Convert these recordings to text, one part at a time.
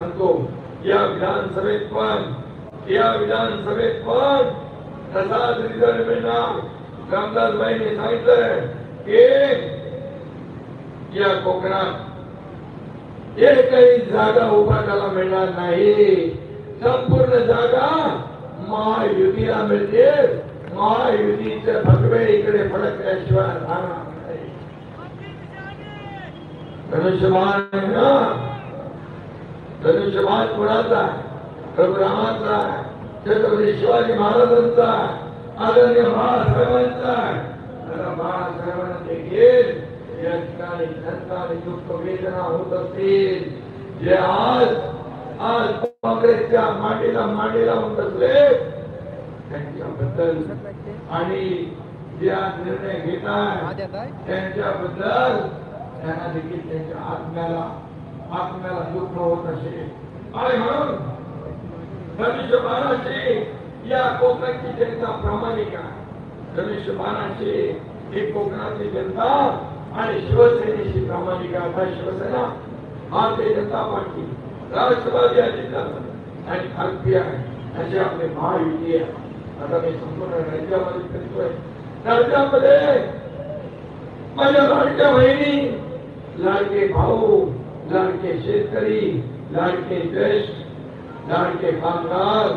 सांगतो या विधानसभेत पण तसाच रिझल्ट मिळणार. रामदासबाईंनी सांगितलं की या कोकणात एकही जागा उभाटाला मिळणार नाही. संपूर्ण जागा महायुतीला मिळते. महायुतीचे भगवे इकडे फडकल्याशिवाय राहणार नाही. धनुष्यबाण आहे ना, धनुष्यबाण कुणाचा? प्रभू रामाचा, छत्रपती शिवाजी महाराजांचा, आदरणीय बाळासाहेबांचा. बाळासाहेबांना देखील या ठिकाणी जनताने दुःख वेदना होत असतील. जे आज काँग्रेसच्या मांडीला लावून बसले त्यांच्याबद्दल आणि जे आज निर्णय घेत आहे त्यांच्याबद्दल त्यांना देखील त्यांच्या आत्म्याला दुःख होत असेल. आणि म्हणून धनुष्यबाणाची या कोकणाची जनता प्रामाणिक आहे. धनुष्यबाणाची ही कोकणातली जनता आणि शिवसेनेची प्रामाणिक आहे. आता शिवसेना, भारतीय जनता पार्टी, राष्ट्रवादी आणि आरपी आहे असे आपले महायुती आहे. आता मी संपूर्ण राज्यामध्ये फिरतोय. राज्यामध्ये माझ्या लाडक्या बहिणी, लाडके भाऊ, लाडके शेतकरी, लाडके ज्येष्ठ, लाडके कामगार,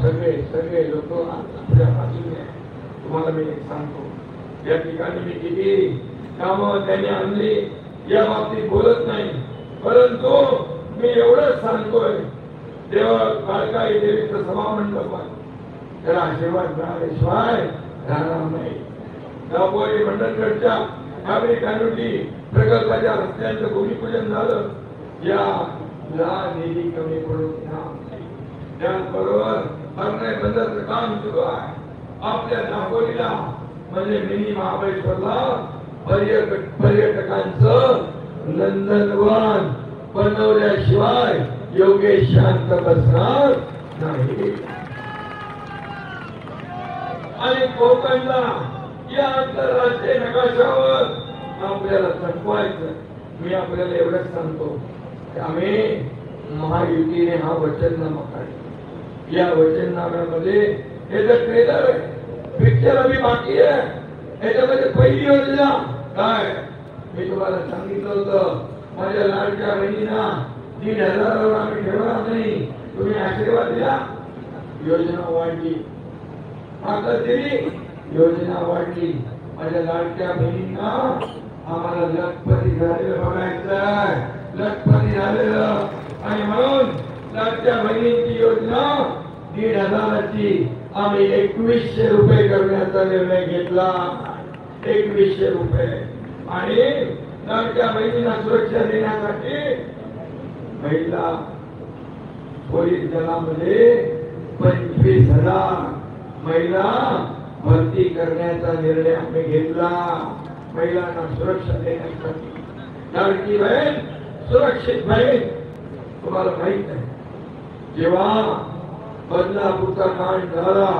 सगळे लोक आपल्या बाजूने. तुम्हाला मी एक सांगतो, या ठिकाणी मी किती कामं त्यांनी आणली या बाबतीत बोलत नाही, परंतु मी एवढंच सांगतोय, देवा काळकाई देवीचं सभामंडप आहे, त्याला आशीर्वाद मिळाल्याशिवाय राहणार नाही. दापोली मंडणगडच्या नागरिकांनी प्रकल्पाच्या रस्त्यांचं भूमिपूजन झालं. या निधी कमी पडून त्याचबरोबर अग्नय बंदरचं काम सुरू आहे. आपल्या दापोलीला म्हणजे मिनी महाबळेश्वरला पर्यटकांचं नंदनवन बनवल्याशिवाय योगेश शांत बसणार नाही. आणि कोकणला या आंतरराष्ट्रीय नकाशावर आपल्याला चटवायचं. मी आपल्याला एवढंच सांगतो की आम्ही महायुतीने हा वचननामा काढला. या वचननाम्यामध्ये हे जर ट्रेलर आहे, पिक्चर अभी बाकी आहे. याच्यामध्ये पहिली योजना काय मी तुम्हाला सांगितलं होतं, माझ्या लाडक्या बहिणींना 1,500 आम्ही ठेवणार नाही, तुम्ही आशीर्वाद द्या. योजना वाढली, आता दिली, योजना वाढली. माझ्या लाडक्या बहिणींना आम्हाला लखपती झालेलं बघायचं, लखपती झालेलं. आणि म्हणून लाडक्या बहिणींची योजना 1,500ची आम्ही 2100 रुपये करण्याचा निर्णय घेतला. 2100 रुपये. आणि लाडक्या बहिणींना सुरक्षा देण्यासाठी महिला पोलीस दलामध्ये 25,000 महिला भरती करण्याचा निर्णय आम्ही घेतला. महिलांना सुरक्षा देण्यासाठी. लाडकी बहीण, सुरक्षित बहीण. तुम्हाला माहित आहे, जेव्हा बदलापूरचा कांड झाला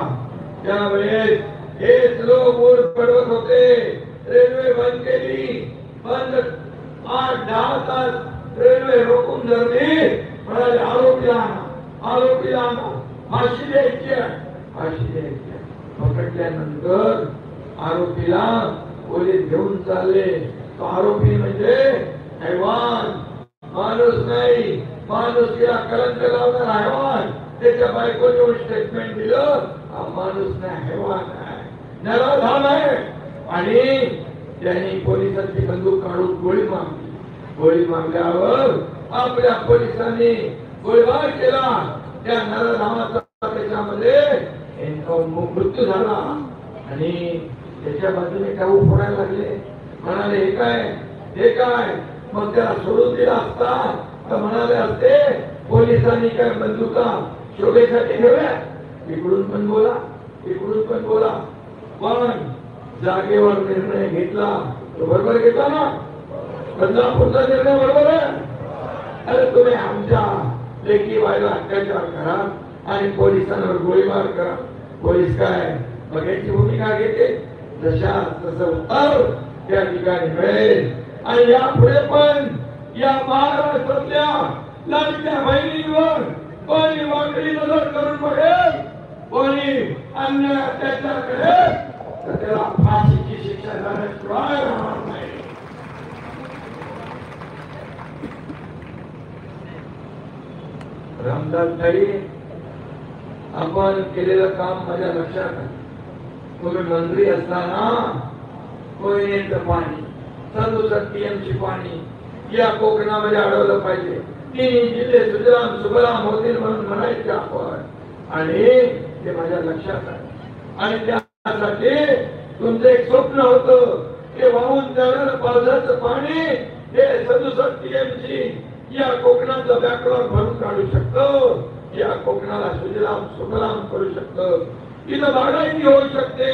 त्यावेळेस हेच लोक वर पडवत होते, रेल्वे बंद केली, बंद 8-10 तास रेल्वे रोखून धरली. म्हणाले आरोपीला फाशी द्यायची. पकडल्यानंतर आरोपीला पोलीस घेऊन चालले. तो आरोपी म्हणजे हैवान, माणूस नाही, माणुसकीला कलंक लावणारा हैवान. त्याच्या बायकोने स्टेटमेंट दिलं, हा माणूस नाही, हैवान आहे, नराधाम आहे. आणि त्यांनी पोलिसांची बंदूक काढून गोळी मारली. गोळी मारल्यावर आपल्या पोलिसांनी गोळीबार केला. त्या नराधामाचा त्याच्यामध्ये मृत्यू झाला. आणि त्याच्या बाजूने टाऊ फोडायला लागले. म्हणाले हे काय मग त्याला सोडून दिला असता तर म्हणाले असते पोलिसांनी काय बंदुका शोभेसाठी ठेवल्या. इकडून पण बोला. पण जागेवर निर्णय घेतला तो बरोबर घेतला ना. बदलापूरचा निर्णय बरोबर आहे. अरे तुम्ही आमच्या लेकी बाईला अत्याचार करा आणि पोलिसांवर गोळीबार करा. पोलीस काय बघायची भूमिका घेते, तसं उत्तर त्या ठिकाणी मिळेल. आणि यापुढे पण या महाराष्ट्रातल्या लाडक्या बहिणी करून बघेल, कोणी अन्य अत्याचार करेल तर त्याला फाशीची शिक्षा झाल्याशिवाय राहणार नाही. रामदास ताई, आपण केलेलं काम माझ्या लक्षात आहे. तुम्ही मंत्री असताना कोयनेचं पाणी 67 TMC पाणी या कोकणामध्ये अडवलं पाहिजे. 3 जिल्हे सुजलाम सुफलाम होतील म्हणून म्हणायचे आपण, आणि ते माझ्या लक्षात आहे. आणि त्यासाठी तुमचं एक स्वप्न होतं की वाहून जाणारं पावसाचं पाणी हे 67 TMC या कोकणाचं बॅकलॉग भरून काढू शकतो, या कोकणाला सुजलाम सुफलाम करू शकतो. इथं बागायती होऊ शकते,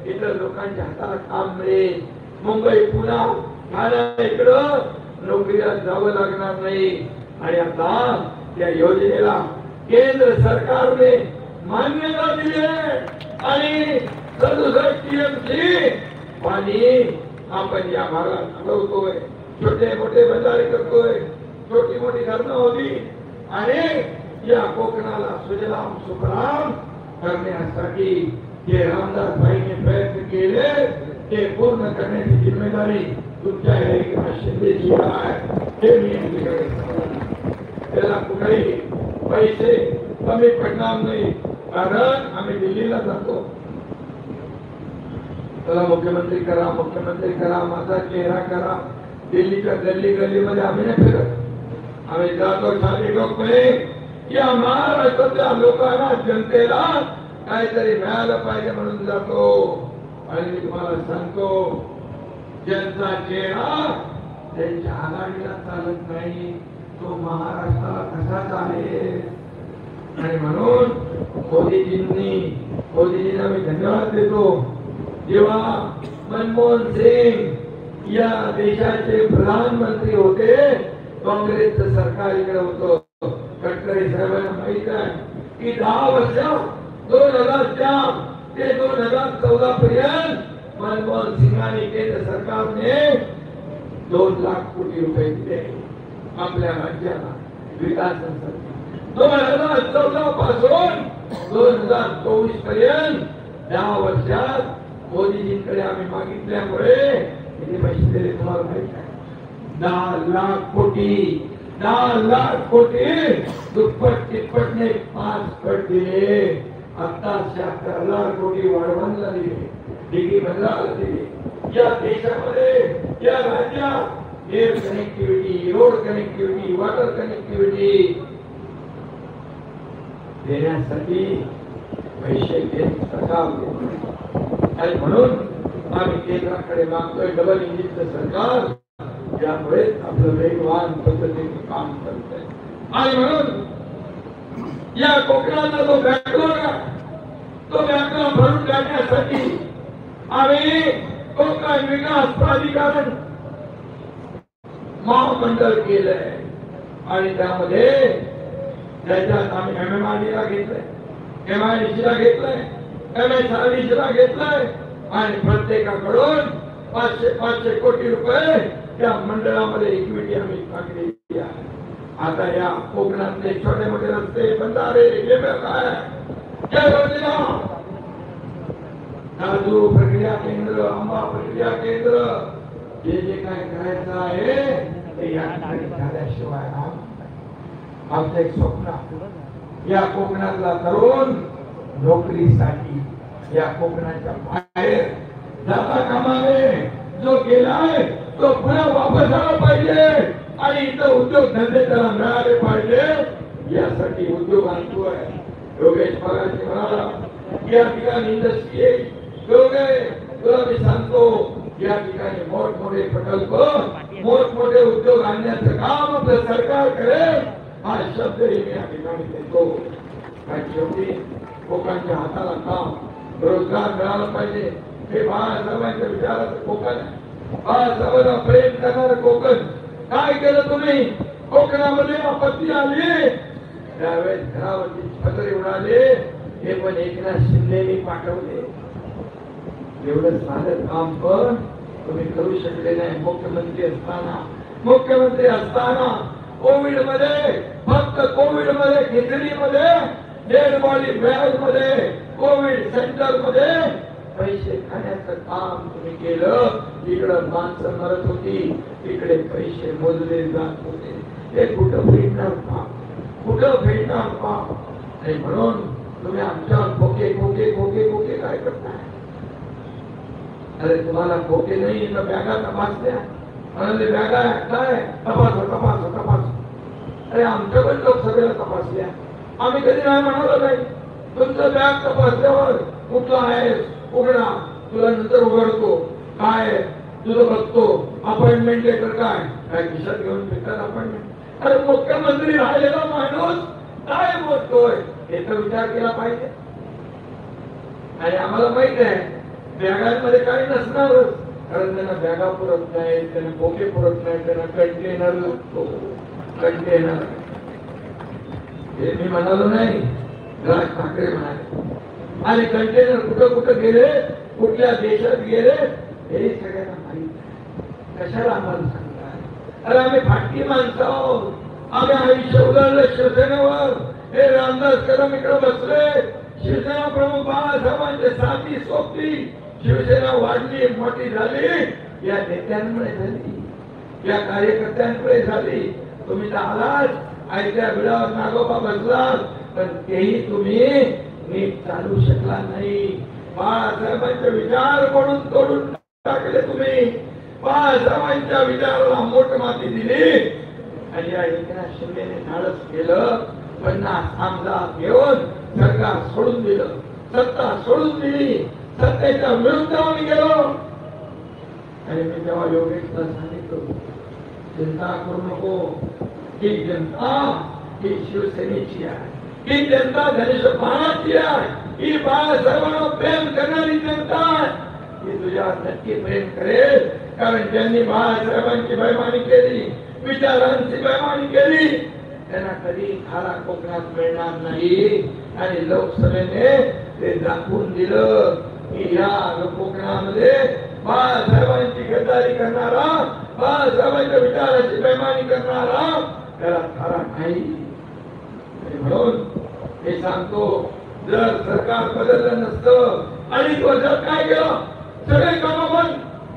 इथं लोकांच्या हाताला काम मिळेल. मुंबई पुणे ठाणे इकडं नोकरीला जावं लागणार नाही. आणि आता त्या योजनेला केंद्र सरकारने मान्यता दिली आणि 67 TMC पाणी आपण या भागात अडवतोय. छोटे मोठे बंधारे करतोय, छोटी मोठी धरणं होती, आणि या कोकणाला सुजलाम सुफलाम करण्यासाठी जे रामदास भाईने प्रयत्न केले ते पूर्ण करण्याची जिम्मेदारी तुमच्या एकनाथ शिंदेची आहे. हे मी त्याला कुठेही पैसे कमी पडणार नाही, कारण आम्ही दिल्लीला जातो. त्याला मुख्यमंत्री करा, मुख्यमंत्री करा, माझा चेहरा करा. दिल्लीच्या गल्ली गल्लीमध्ये आम्ही नाही फिरत. आम्ही जातो शारीरिकपणे या महाराष्ट्रातल्या लोकांना, जनतेला काहीतरी मिळालं पाहिजे म्हणून जातो. आणि मी तुम्हाला सांगतो, ज्यांचा चेहरा त्यांच्या आघाडीला चालत नाही तो महाराष्ट्राला कसाच आहे. आणि म्हणून मोदीजींना मी धन्यवाद देतो. जेव्हा मनमोहन सिंग या देशाचे प्रधानमंत्री होते, काँग्रेसचं सरकार इकडे होतं. गडकरी साहेबांना माहित आहे की 10 वर्ष 2004 ते 2014 पर्यंत मनमोहन सिंगांनी केंद्र सरकारने 2 लाख कोटी रुपये दिले आपल्या राज्याला विकासासाठी. 2014 पासून 2024 पर्यंत 10 वर्षात मोदीजींकडे आम्ही मागितल्यामुळे किती पैसे दिले तुम्हाला माहित आहे? 10 लाख कोटी दुप्पट तिप्पटने 5 पट दिले. आता 76,000 कोटी वाढवणला दिले, डिग्री बदलाला दिले. या देशामध्ये, या राज्यात air connectivity, road connectivity, water connectivity देण्यासाठी पैसे केंद्र सरकार देते. आणि म्हणून आम्ही केंद्राकडे मागतोय डबल इंजिनचं सरकार, यामुळे आपलं वेगवान पद्धतीने काम करत आहे. आणि म्हणून या कोकणाचा जो बॅकलॉग तो बॅकलॉग भरून काढण्यासाठी आम्ही कोकण विकास प्राधिकरण महामंडळ केलंय. आणि त्यामध्ये त्याच्यात आम्ही MMRDA घेतलंय, MIDC घेतलंय, MSRDC घेतलंय, आणि प्रत्येकाकडून 500 कोटी रुपये त्या मंडळामध्ये इक्विटी आम्ही टाकलेली आहे. आता या कोकणातले छोटे मोठे रस्ते, बंधारे, काय या योजना, काजू प्रक्रिया केंद्र, आंबा प्रक्रिया केंद्र, जे जे काय करायचं आहे ते या ठिकाणी झाल्याशिवाय आमचं एक स्वप्न, या कोकणातला तरुण नोकरीसाठी या कोकणाच्या बाहेर जाता कामा नये. जो गेलाय तो पुन्हा वापस आला पाहिजे, आणि इथं उद्योग धंदे त्याला मिळाले पाहिजे. यासाठी उद्योग आणतोय. योगेश पगारजी म्हणाला या ठिकाणी इंडस्ट्री तुला मी सांगतो, या ठिकाणी मोठमोठे प्रकल्प, मोठमोठे उद्योग आणण्याचं काम आपलं सरकार करेल, हा शब्दही मी या ठिकाणी देतो. आणि शेवटी लोकांच्या हाताला काम, रोजगार मिळाला पाहिजे. हे बाळासाहेबांच्या विचाराचं कोकण आहे. बाळासाहेबांना प्रेम करणारं कोकण. काय केलं तुम्ही? कोकणामध्ये आपत्ती आली त्यावेळेस घरावरती पत्रे उडाले, हे पण एकनाथ शिंदेनी पाठवले. एवढं साधं काम पण तुम्ही करू शकले नाही मुख्यमंत्री असताना. कोविड मध्ये, फक्त कोविड मध्ये, खिचडीमध्ये डेड बॉडी बॅग मध्ये कोविड सेंटर मध्ये पैसे खाण्याचं काम तुम्ही केलं. इकडं माणसं मरत होती, तिकडे पैसे मोजले जात होते. ते कुठं फेडणार का? कुठं फेडणार का? आणि म्हणून तुम्ही आमच्यावर खोके खोके खोके खोके काय करताय? अरे तुम्हाला खोके नाही तर बॅगा तपासल्या, म्हणाले बॅगा काय तपास तपास तपास. अरे आमच्या पण लोक सगळ्या तपासल्या, आम्ही कधी नाही म्हणालो नाही. तुमचं बॅग तपासल्यावर कुठला आहे उघडा, तुला नंतर उघडतो, काय तुझं बघतो, अपॉइंटमेंट लेटर काय काय खिशात घेऊन फिरतात अपॉइंटमेंट. अरे मुख्यमंत्री राहिलेला माणूस काय बोलतोय हे तर विचार केला पाहिजे. आणि आम्हाला माहित आहे बॅगांमध्ये काही नसणारच, कारण त्यांना बॅगा पुरत नाही, त्यांना खोके पुरत नाही, त्यांना कंटेनर लागतो. कंटेनर हे मी म्हणालो नाही, राज ठाकरे म्हणाले. आणि कंटेनर कुठं कुठं गेले, कुठल्या देशात गेले हे सगळ्यांना माहित आहे. कशाला आम्हाला सांगताय? अरे आम्ही फाटकी माणसं आहोत, आम्ही आयुष्य उधळलं शिवसेनेवर. हे रामदास कदम इकडे बसले, शिवसेना प्रमुख बाळासाहेबांची साथी सोपली, शिवसेना वाढली मोठी झाली या नेत्यांमुळे झाली, या कार्यकर्त्यांमुळे झाली. तुम्ही तर आलात ऐकल्या बिळावर नागोबा बसलात, पण तेही तुम्ही नीट चालू शकला नाही. बाळासाहेबांचे विचार म्हणून तोडून टाकले तुम्ही. बाळासाहेबांच्या विचाराला मोठ माती दिली आणि या एकनाथ शिंदेने धाडस केलं. 50 आमदार घेऊन सरकार सोडून दिलं, सत्ता सोडून दिली, सत्तेच्या विरुद्ध आम्ही गेलो. आणि मी तेव्हा योगेशला सांगितलं, चिंता करू नको, ही जनता ही शिवसेनेची आहे, ही जनता धनुष्यबाणाची आहे, ही बाळासाहेबांना प्रेम करणारी जनता आहे. ही तुझ्यावर नक्की प्रेम करेल, कारण ज्यांनी बाळासाहेबांची बेईमानी केली, विचारांची बेईमानी केली, त्यांना कधी खारा कोकणात मिळणार नाही. आणि लोकसभेने ते दाखवून दिलं की या कोकणामध्ये बाळासाहेबांची गद्दारी करणारा, बाळासाहेबांच्या विचाराची बेईमानी करणारा त्याला खारा नाही. म्हणून हे सांगतो, जर सरकार बदललं नसतं आणि तो जर काय केलं, सगळे काम बंद,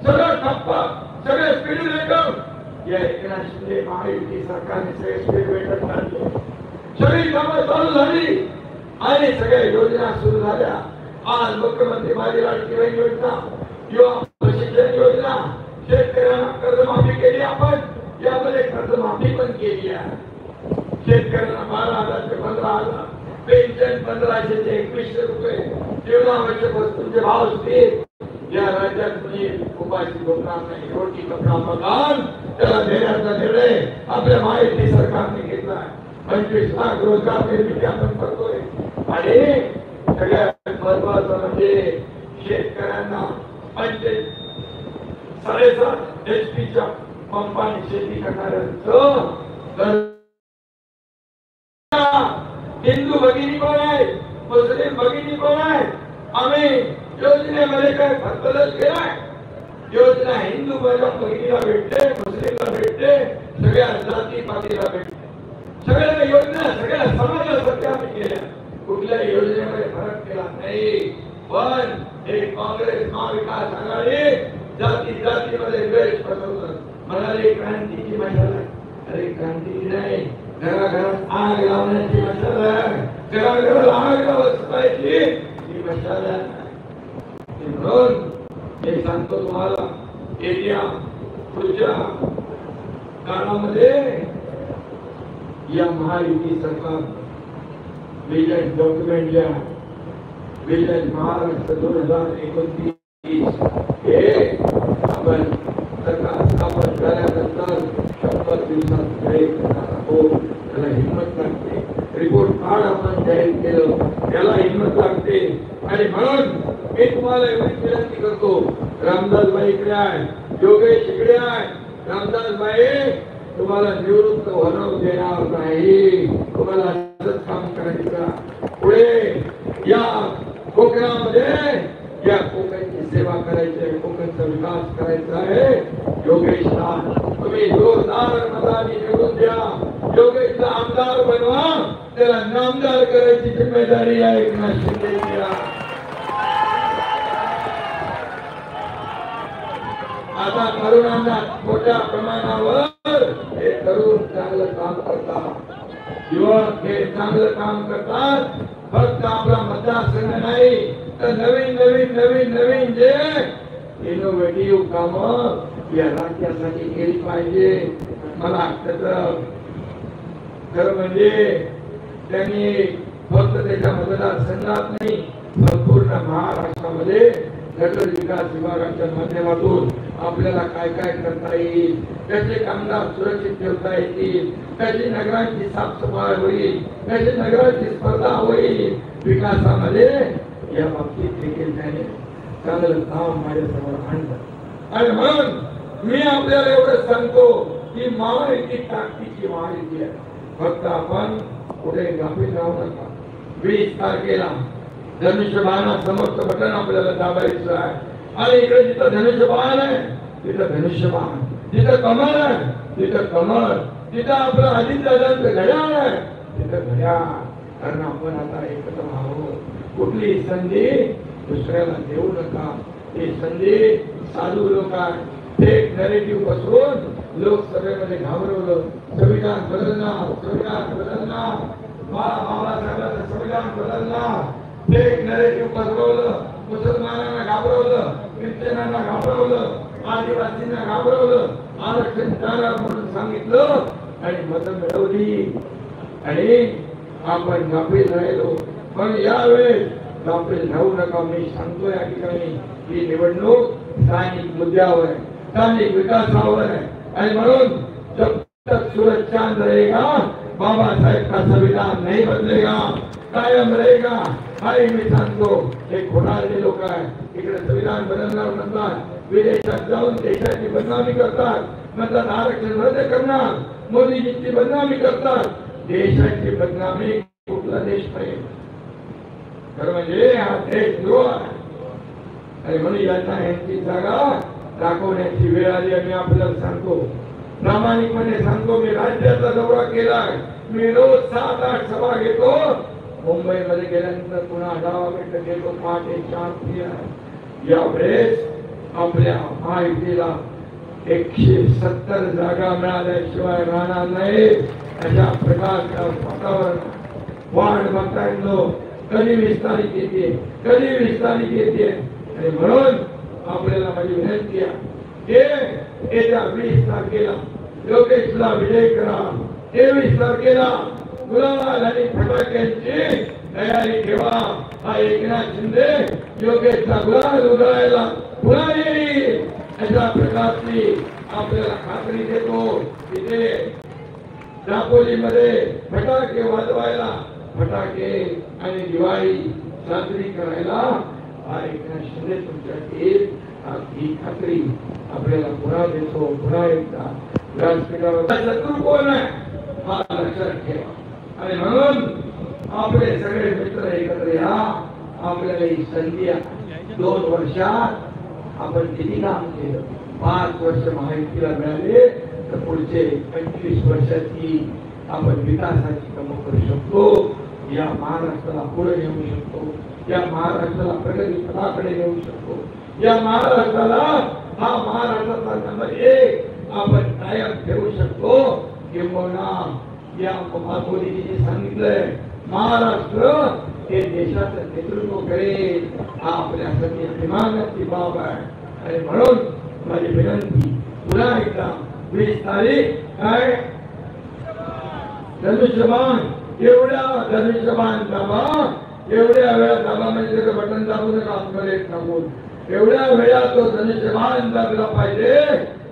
सगळं ठप्प, सगळे स्पीड ब्रेकर, या एकनाथ शिंदे महायुती सरकारने सगळे स्पीड ब्रेकर काढले, सगळी कामं चालू झाली आणि सगळ्या योजना सुरू झाल्या. आज मुख्यमंत्री माझी लाडकी बहीण योजना, युवा प्रशिक्षण योजना, शेतकऱ्यांना कर्जमाफी केली. आपण यामध्ये कर्जमाफी पण केली आहे. शेतकऱ्यांना 12,000 ते 15,000, पेन्शन 1500 ते 2100 रुपये, जीवनावश्यक वस्तूंचे भाव स्थिर. या राज्यात कुणी उपाशी झोपणार नाही. रोटी कपडा मकान त्याला देण्याचा निर्णय आपल्या महायुती सरकारने घेतला. 25 लाख रोजगार निर्मिती आपण करतोय. आणि सगळ्यात महत्वाचं म्हणजे शेतकऱ्यांना 7.5 HP पंपाने शेती करणाऱ्यांचं, हिंदू भगिनी कोण आहे, मुस्लिम भगिनी कोण आहे, आम्ही योजनेमध्ये काय बदल केलाय? योजना हिंदू भगिनीला भेटते, मुस्लिमला भेटते, सगळ्या जाती पातीला भेटते. सगळ्या योजना सगळ्या समाजासाठी आम्ही केल्या. कुठल्या योजनेमध्ये फरक केला नाही. पण हे काँग्रेस महाविकास आघाडी जाती जातीमध्ये द्वेष पसरवतात. म्हणाले क्रांतीची मशाल आहे. अरे क्रांती नाही, घराघरात आग लावण्याची मशाल आहे, घराघराला आग लावायची ही मशाल आहे. म्हणून हे सांगतो तुम्हाला, येत्या पुढच्या काळामध्ये या महायुती सरकार विजन डॉक्युमेंट लिहा, विजन महाराष्ट्र 2029 हे आपण सरकार स्थापन झाल्यानंतर 100 दिवसात जाहीर करणार आहोत. त्याला हिंमत लागते. रिपोर्ट कार्ड आपण जाहीर केलं, त्याला हिंमत लागते. आणि म्हणून मी तुम्हाला एवढी विनंती करतो, रामदास भाई इकडे आहे, योगेश इकडे आहे. रामदास भाई तुम्हाला निवृत्त होणं देणार नाही, तुम्हाला असंच काम करायचं. पुढे या कोकणामध्ये या कोकणची सेवा करायची आहे, कोकणचा विकास करायचा आहे. योगेशला तुम्ही जोरदार मताने निवडून द्या, योगेशला आमदार बनवा. त्याला नामदार करायची जिम्मेदारी आहे एकनाथ शिंदेची आहे. आता तरुणांना मोठ्या प्रमाणावर हे तरुण चांगलं काम करतात, युवक हे चांगलं काम करतात. फक्त आपला मतदारसंघ नाही तर नवीन नवीन नवीन नवीन जे इनोव्हेटिव्ह काम या राज्यासाठी केली पाहिजे. मला त्याचं खरं म्हणजे त्यांनी फक्त त्याच्या मतदारसंघात नाही संपूर्ण महाराष्ट्रामध्ये नगर विकास विभागाच्या माध्यमातून आपल्याला काय काय करता येईल, कसे कामगार सुरक्षित ठेवता येतील, कशी नगरांची साफसफाई होईल, कशी नगरांची स्पर्धा होईल विकासामध्ये, या बाबतीत देखील त्याने चांगलं काम माझ्यासमोर आणलं. आणि म्हणून मी आपल्याला एवढं सांगतो की महायुती ताकदीची महायुती आहे. फक्त आपण पुढे गाफील राहू नका. 20 तारखेला धनुष्यबाणा समोरचं बटन आपल्याला दाबायचं आहे. आणि इकडे जिथं धनुष्यबाण आहे तिथं धनुष्यबाण, जिथं कमळ आहे तिथं कमळ, जिथं आपलं अजितदादांचं घड्याळ आहे तिथं घड्याळ. कारण आपण आता एकत्र आहोत. कुठली संधी दुसऱ्याला देऊ नका. ही संधी साधू लोक आहे फेक नॅरेटिव्ह पासून लोकसभेमध्ये घाबरवलं. संविधान बदलणार, संविधान बदलणार, बाबासाहेबांचं संविधान बदलणार, फेक नॅरेटिव्ह पसरवलं. मुसलमानांना घाबरवलं, ख्रिश्चनांना घाबरवलं, आदिवासींना घाबरवलं, आरक्षण देणार म्हणून सांगितलं आणि मतं मिळवली आणि आपण गाफील राहिलो. पण यावेळेस गाफील राहू नका. मी सांगतो या ठिकाणी ही निवडणूक स्थानिक मुद्द्यावर आहे, स्थानिक विकासावर आहे. आणि म्हणून जब तक सूरज चांद रहेगा बाबा साहेब का संविधान नहीं बदलेगा, कायम रहेगा. हाय मी सांगतो हे खोटारडे लोक आहे. इकडे संविधान बदलणार म्हणतात, विदेशात जाऊन देशाची बदनामी करतात, म्हणतात आरक्षण रद्द करणार, मोदीजींची बदनामी करतात. देशाची बदनामी कुठला देश पाहिजे? खरं म्हणजे हा देशद्रोह आहे. आणि म्हणून यांना यांची जागा दाखवण्याची वेळ आली. आम्ही आपल्याला सांगतो, प्रामाणिकपणे सांगतो, मी राज्याचा दौरा केलाय. मी रोज 7-8 सभा घेतो. मुंबईमध्ये गेल्यानंतर पुन्हा 10 मिनिटं घेतो. पहाटे 4 यावेळेस आपल्या महायुतीला 170 जागा मिळाल्याशिवाय राहणार नाही. अशा प्रकारच्या वातावरण वाढ बघतायनो कधी विस्तारित येते, कधी विस्तारित येते. आणि म्हणून आपल्याला माझी विनंती आहे, येत्या 20 तारखेला योगेशला विजय करा. 23 तारखेला गुलाल आणि फटाक्यांची तयारी ठेवा. हा एकनाथ शिंदे योगेशचा गुलाल उधळायला पुन्हा येईल अशा प्रकारची आपल्याला खात्री देतो. तिथे दापोलीमध्ये फटाके वाजवायला, फटाके आणि दिवाळी साजरी करायला हा एकनाथ शिंदे तुमच्या येईल. ही खात्री आपल्याला पुन्हा देतो. पुन्हा एकदा व्यासपीठावर शत्रू कोण आहे हा लक्षात ठेवा. आणि म्हणून आपले सगळे मित्र एकत्र या. आपल्याला ही संधी आहे. 2 वर्षात आपण किती काम केलं. 5 वर्ष महायुतीला मिळाले तर पुढचे 25 वर्षाची आपण विकासाची कामं करू शकतो. या महाराष्ट्राला पुढे नेऊ शकतो. या महाराष्ट्राला प्रगती पथाकडे नेऊ शकतो. या महाराष्ट्राला हा महाराष्ट्राचा नंबर 1 आपण कायम ठेवू शकतो. किंबहुना या मोदीजींनी सांगितलंय महाराष्ट्र हे देशाचं नेतृत्व करेल. हा आपल्यासाठी अभिमानाची बाब आहे. आणि म्हणून माझी विनंती पुन्हा एकदा 20 तारीख काय धनुष्यबाण, एवढ्या धनुष्यबाण दाबा, एवढ्या वेळा दाबा म्हणजे बटन दाबू नका आतमध्ये टाकून. एवढ्या वेळा तो धनुष्यबाण दाबला पाहिजे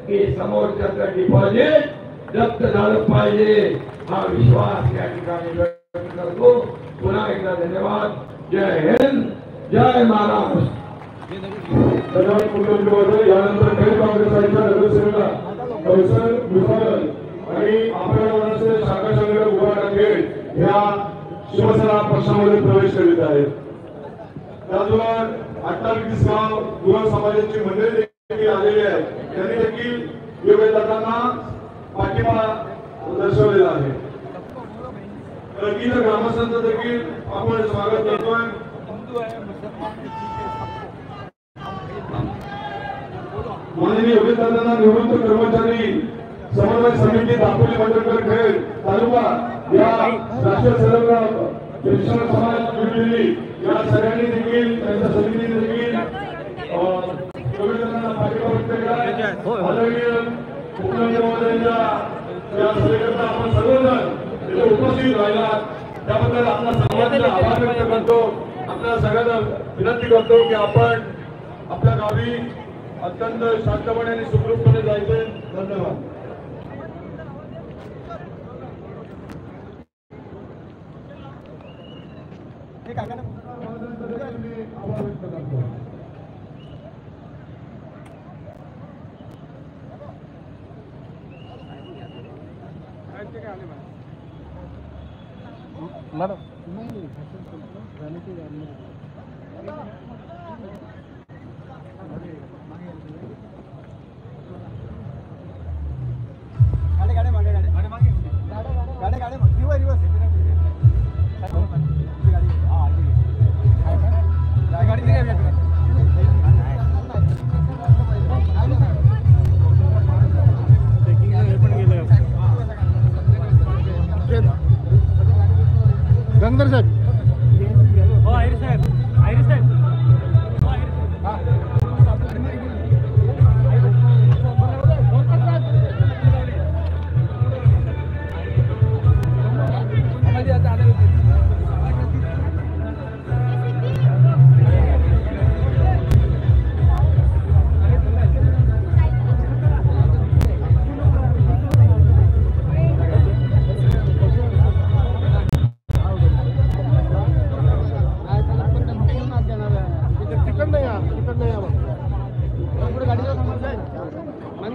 की समोरच्याचं डिपॉझिट जप्त झालं पाहिजे. हा विश्वास या ठिकाणी व्यक्त करतो. पुन्हा एकदा धन्यवाद. जय हिंद, जय महाराष्ट्र. यानंतर काही काँग्रेसच्या नगरसेवेला कौशल विभाग आणि आपल्या शाखा संघटना उभारला खेळ ह्या शिवसेना पक्षामध्ये प्रवेश करीत आहेत. त्याचबरोबर 28 गाव गुरव समाजाची मंडळी देखील आलेली आहे. त्यांनी देखील योगदातांना पाठिंबा दर्शवलेला आहे. तर इथं ग्रामस्थांचं देखील आपण स्वागत करतोय. माननीय योगेशदादांना निवृत्त कर्मचारी समन्वय समिती दापोली मंडळकर खेड तालुका या राष्ट्रीय सेवक पेन्शन समाज दिल्ली या सगळ्यांनी देखील त्यांच्या समितीने देखील योगेशदादांना पाठिंबा व्यक्त केला. आदरणीय मुख्यमंत्री महोदयांच्या या सभेकरता आपण सर्वजण तिथे उपस्थित राहिला त्याबद्दल आपला सर्वांचा आभार व्यक्त करतो. आपल्या सगळ्यांना विनंती करतो की आपण आपल्या गावी अत्यंत शांतपणे आणि सुखरूपपणे जायचे. धन्यवाद. गंगर साहेब हो आयरी साहेब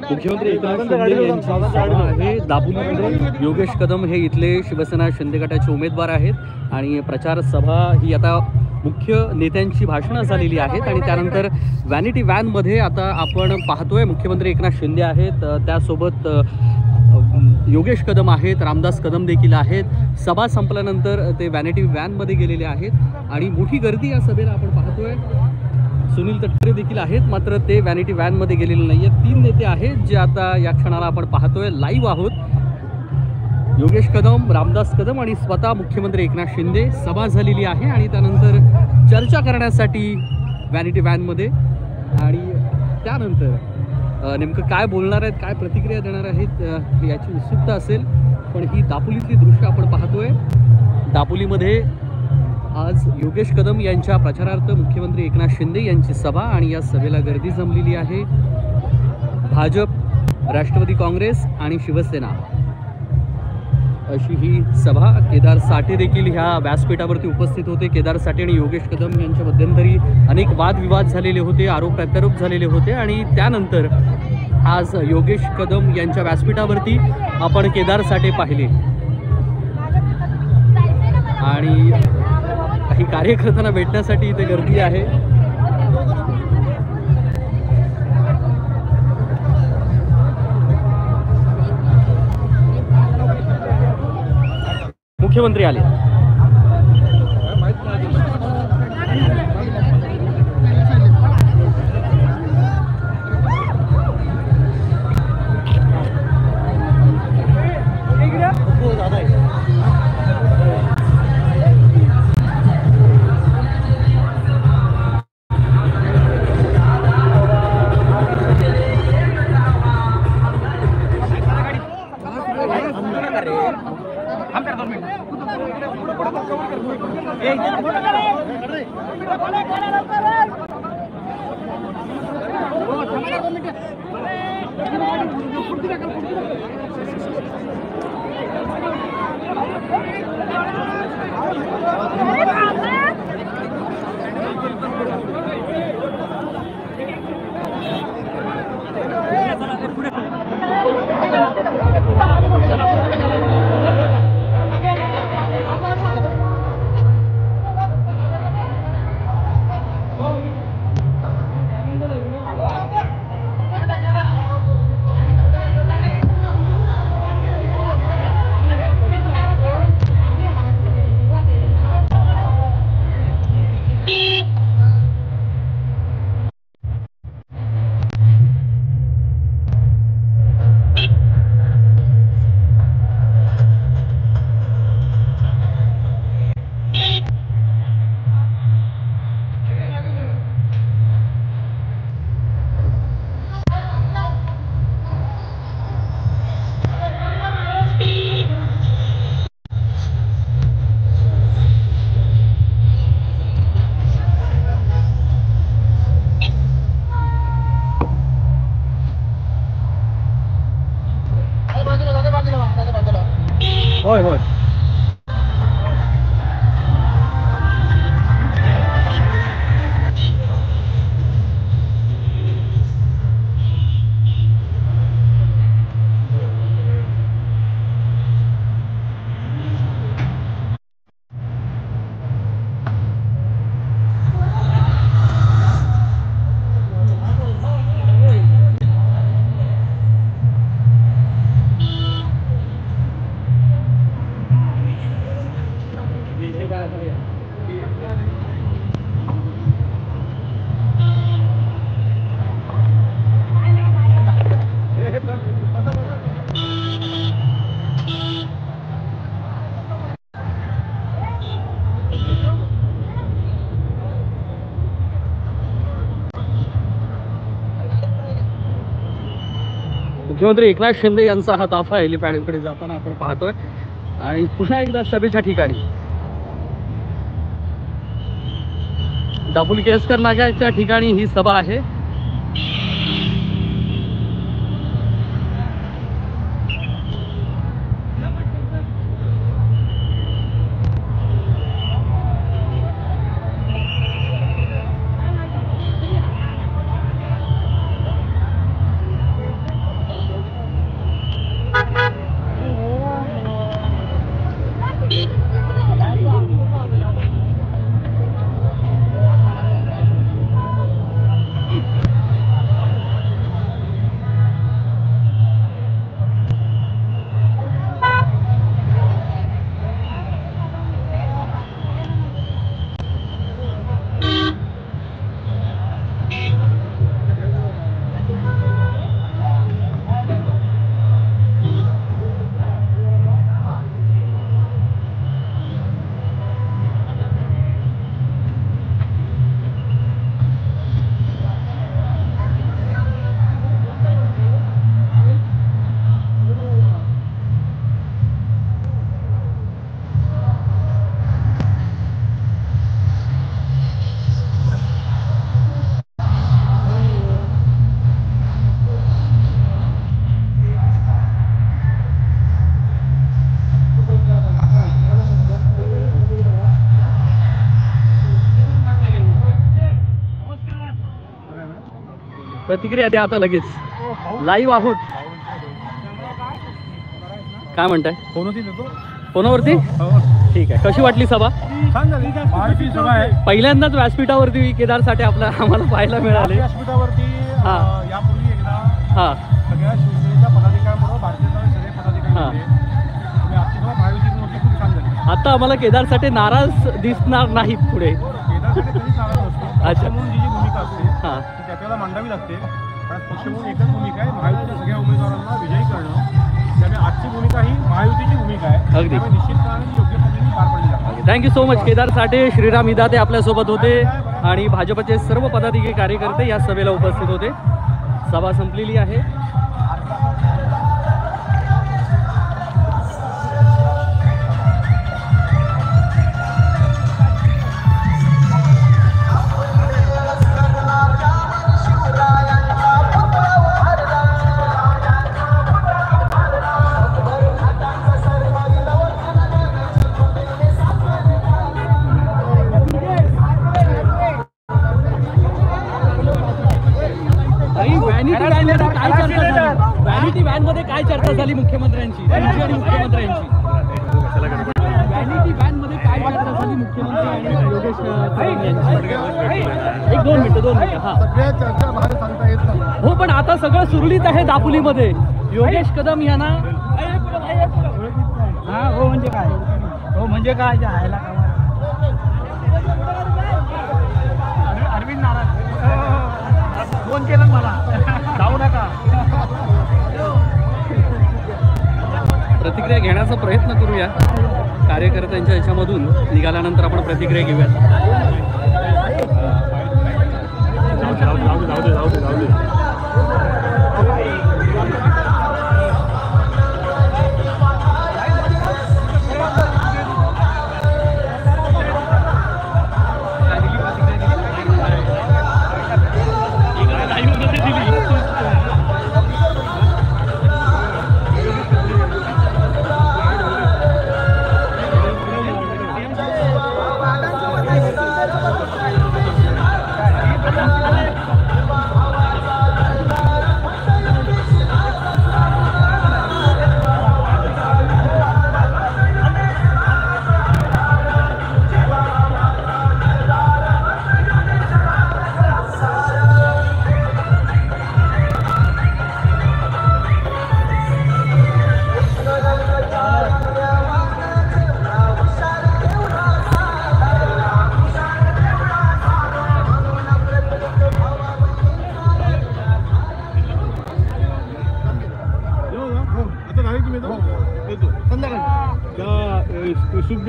मुख्यमंत्री एकनाथ शिंदे यांची सभा आहे दापोलीमध्ये. योगेश कदम हे इथले शिवसेना शिंदे गटाचे उमेदवार आहेत आणि प्रचार सभा ही आता मुख्य नेत्यांची भाषणं झालेली आहेत आणि त्यानंतर व्हॅनिटी व्हॅनमध्ये आता आपण पाहतोय मुख्यमंत्री एकनाथ शिंदे आहेत, त्यासोबत योगेश कदम आहेत, रामदास कदम देखील आहेत. सभा संपल्यानंतर ते व्हॅनिटी व्हॅनमध्ये गेलेले आहेत आणि मोठी गर्दी या सभेला आपण पाहतोय. सुनील तटकरे देखील आहेत, मात्र ते व्हॅनिटी व्हॅनमध्ये गेलेले नाही आहेत. 3 नेते आहेत जे आता या क्षणाला आपण पाहतोय, लाईव्ह आहोत. योगेश कदम, रामदास कदम आणि स्वतः मुख्यमंत्री एकनाथ शिंदे. सभा झालेली आहे आणि त्यानंतर चर्चा करण्यासाठी व्हॅनिटी व्हॅनमध्ये आणि त्यानंतर नेमकं काय बोलणार आहेत, काय प्रतिक्रिया देणार आहेत याची उत्सुकता असेल. पण ही दापोलीतली दृश्य आपण पाहतोय. दापोलीमध्ये आज योगेश कदम यांच्या प्रचारार्थ मुख्यमंत्री एकनाथ शिंदे यांची सभा आणि या सभेला गर्दी जमलेली आहे. भाजप, राष्ट्रवादी काँग्रेस आणि शिवसेना अशी ही सभा. केदार साठे देखील ह्या व्यासपीठावरती उपस्थित होते. केदार साठे आणि योगेश कदम यांच्या मध्यंतरी अनेक वादविवाद झालेले होते, आरोप प्रत्यारोप झालेले होते आणि त्यानंतर आज योगेश कदम यांच्या व्यासपीठावरती आपण केदार साठे पाहिले आणि काही कार्यकर्त्यांना भेटण्यासाठी इथे गर्दी आहे. मुख्यमंत्री आले. मुख्यमंत्री एकनाथ शिंदे यांचा हा ताफा हेलिपॅडकडे जाताना आपण पाहतोय आणि पुन्हा एकदा सभेच्या ठिकाणी दापोली केसकर नाक्याच्या ठिकाणी ही सभा आहे. प्रतिक्रिया द्या आता लगेच. लाईव्ह आहोत. काय म्हणताय? फोनवरती? ठीक आहे. कशी वाटली सभा? पहिल्यांदाच व्यासपीठावरती केदार साठे आपला आम्हाला पाहायला मिळाले. व्यासपीठावरती हां यापूर्वी एकदा हां सगळ्या शिवसेनेच्या पदाधिकाऱ्यांबरोबर भारतीय जनता सगळे पदाधिकारी हां. होते. आजची सभा महायुतीची होती, खूप छान झाली. आता आम्हाला केदार साठे नाराज दिसणार नाहीत पुढे. केदारसाठी कधीच नाराज नसतो. अच्छा. पक्ष म्हणून जी भूमिका असते हां ती त्याच्याला मांडावी लागते. कारण पक्ष म्हणून एकच भूमिका आहे, महायुतीच्या सगळ्या उमेदवारांना विजयी करणं. त्यामुळे आजची भूमिका ही महायुतीची भूमिका आहे. अगदी. त्यामुळे निश्चितपणे योग्य पद्धतीने पार पडली जाते. Thank you so much. Kedar Sathe, Shriram Idate आपल्यासोबत होते आणि भाजपचे सर्व पदाधिकारी कार्यकर्ते या सभेला उपस्थित होते. सभा संपलेली आहे. व्हॅनिटी व्हॅन मध्ये काय चर्चा झाली मुख्यमंत्र्यांची आणि मुख्यमंत्र्यांची? व्हॅनिटी व्हॅन मध्ये काय चर्चा झाली मुख्यमंत्री आणि योगेश यांची? 2 मिनिटं. हा, सगळ्या चर्चा बाहेर सांगता येत नाही. हो, पण आता सगळं सुरळीत आहे दापोलीमध्ये. योगेश कदम यांना हो म्हणजे काय? हो म्हणजे काय? जायला अरविंद नाराज फोन केला मला, जाऊ नका. प्रतिक्रिया घेण्याचा प्रयत्न करूया. कार्यकर्त्यांच्या याच्यामधून निघाल्यानंतर आपण प्रतिक्रिया घेऊयात.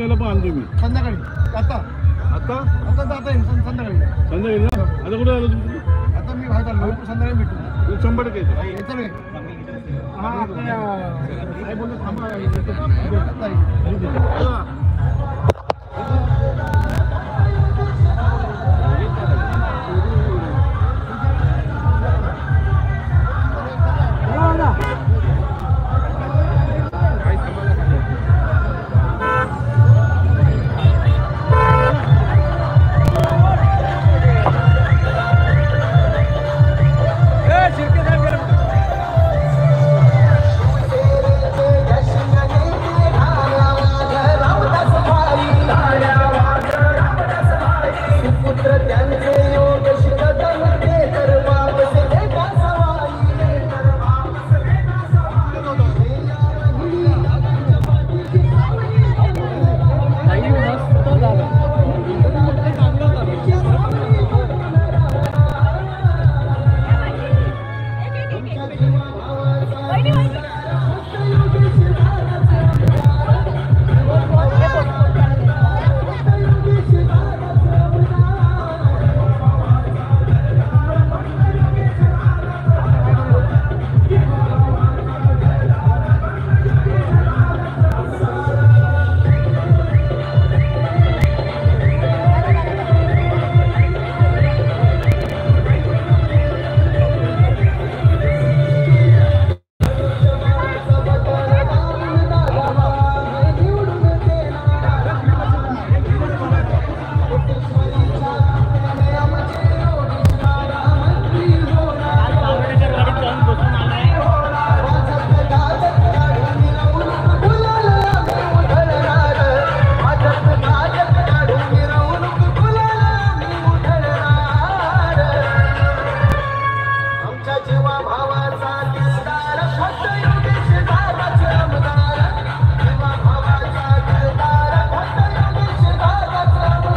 यायला पण आणतो मी संध्याकाळी आता आता आता येईल संध्याकाळी संध्याकाळी ना आता कुठे आलो तुम्ही आता मी बाहेर चाललो संध्याकाळी भेटू 100% येतो येतो रे हा आपल्या काय बोलतो थांबा काही मस्त झालं